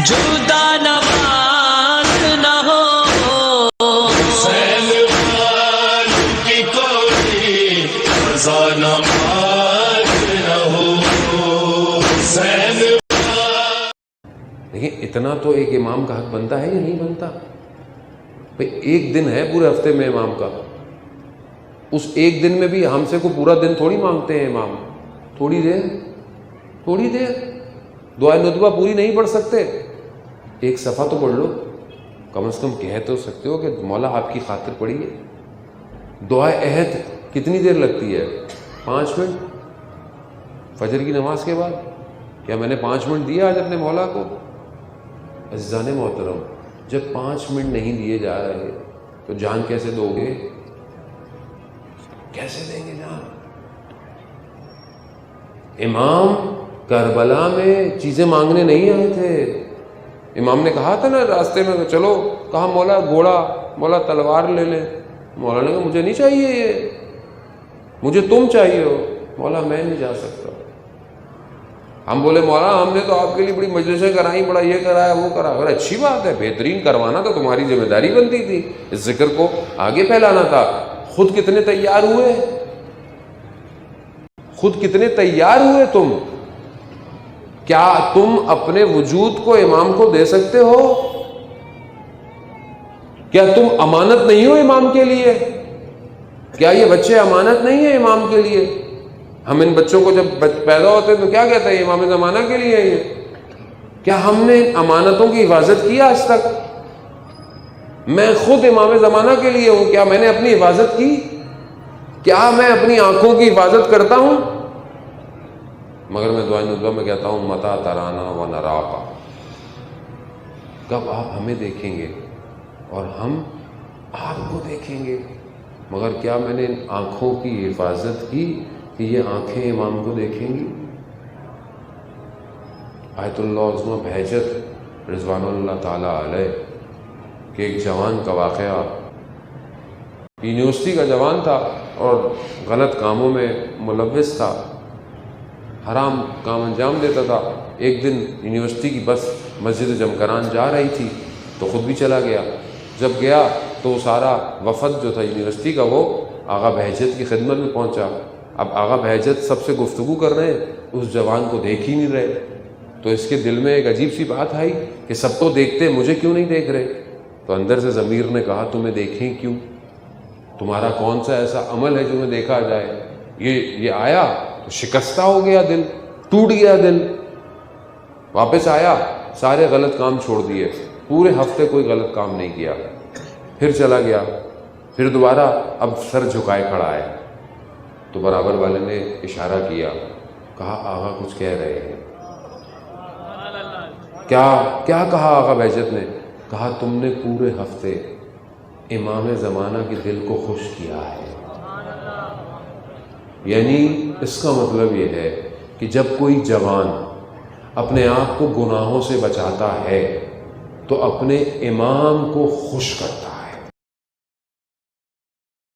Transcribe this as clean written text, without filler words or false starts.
جدا نماز نہ ہو، حسین خان کی کوئی قضا نماز نہ ہو، حسین دیکھیں اتنا تو ایک امام کا حق بنتا ہے یا نہیں بنتا؟ بھئی ایک دن ہے پورے ہفتے میں امام کا، اس ایک دن میں بھی ہم سے کو پورا دن تھوڑی مانگتے ہیں امام، تھوڑی دیر دعائے ندوہ پوری نہیں پڑھ سکتے، ایک صفحہ تو پڑھ لو، کم از کم کہہ تو سکتے ہو کہ مولا آپ کی خاطر پڑھیے۔ دعائے عہد کتنی دیر لگتی ہے؟ 5 منٹ فجر کی نماز کے بعد۔ کیا میں نے 5 منٹ دیا آج اپنے مولا کو؟ عزیزان محترم، جب 5 منٹ نہیں دیے جا رہے تو جان کیسے دو گے؟ کیسے دیں گے جان؟ امام کربلا میں چیزیں مانگنے نہیں آئے تھے، امام نے کہا تھا نا راستے میں چلو، کہا مولا گھوڑا، مولا تلوار لے لیں، مولا نے کہا مجھے نہیں چاہیے یہ، مجھے تم چاہیے ہو، مولا میں نہیں جا سکتا۔ ہم بولے مولا ہم نے تو آپ کے لیے بڑی مجلسیں کرائیں، بڑا یہ کرایا وہ کرا، اگر اچھی بات ہے، بہترین کروانا تو تمہاری ذمہ داری بنتی تھی، اس ذکر کو آگے پھیلانا تھا۔ خود کتنے تیار ہوئے، خود کتنے تیار ہوئے تم؟ کیا تم اپنے وجود کو امام کو دے سکتے ہو؟ کیا تم امانت نہیں ہو امام کے لیے؟ کیا یہ بچے امانت نہیں ہیں امام کے لیے؟ ہم ان بچوں کو جب پیدا ہوتے ہیں تو کیا کہتے ہیں؟ امام زمانہ کے لیے یہ۔ کیا ہم نے امانتوں کی حفاظت کی آج تک؟ میں خود امام زمانہ کے لیے ہوں، کیا میں نے اپنی حفاظت کی؟ کیا میں اپنی آنکھوں کی حفاظت کرتا ہوں؟ مگر میں دعائے ندوہ میں کہتا ہوں متا ترانا و نراقا، کب آپ ہمیں دیکھیں گے اور ہم آپ کو دیکھیں گے؟ مگر کیا میں نے ان آنکھوں کی حفاظت کی کہ یہ آنکھیں امام کو دیکھیں گی؟ آیت اللہ عظمہ بہجت رضوان اللہ تعالیٰ علیہ کہ ایک جوان کا واقعہ، یونیورسٹی کا جوان تھا اور غلط کاموں میں ملوث تھا، حرام کام انجام دیتا تھا۔ ایک دن یونیورسٹی کی بس مسجد جمکران جا رہی تھی تو خود بھی چلا گیا۔ جب گیا تو سارا وفد جو تھا یونیورسٹی کا وہ آغا بہجت کی خدمت میں پہنچا۔ اب آغا بہجت سب سے گفتگو کر رہے ہیں، اس جوان کو دیکھ ہی نہیں رہے، تو اس کے دل میں ایک عجیب سی بات آئی کہ سب تو دیکھتے مجھے کیوں نہیں دیکھ رہے؟ تو اندر سے ضمیر نے کہا تمہیں دیکھیں کیوں؟ تمہارا کون سا ایسا عمل ہے جو میں دیکھا جائے؟ یہ آیا تو شکستہ ہو گیا دل، ٹوٹ گیا دل، واپس آیا، سارے غلط کام چھوڑ دیے، پورے ہفتے کوئی غلط کام نہیں کیا، پھر چلا گیا، پھر دوبارہ اب سر جھکائے کھڑا ہے، تو برابر والے نے اشارہ کیا، کہا آغا کچھ کہہ رہے ہیں۔ کیا کہا آغا بہجت نے؟ کہا تم نے پورے ہفتے امام زمانہ کے دل کو خوش کیا ہے۔ یعنی اس کا مطلب یہ ہے کہ جب کوئی جوان اپنے آپ کو گناہوں سے بچاتا ہے تو اپنے امام کو خوش کرتا ہے۔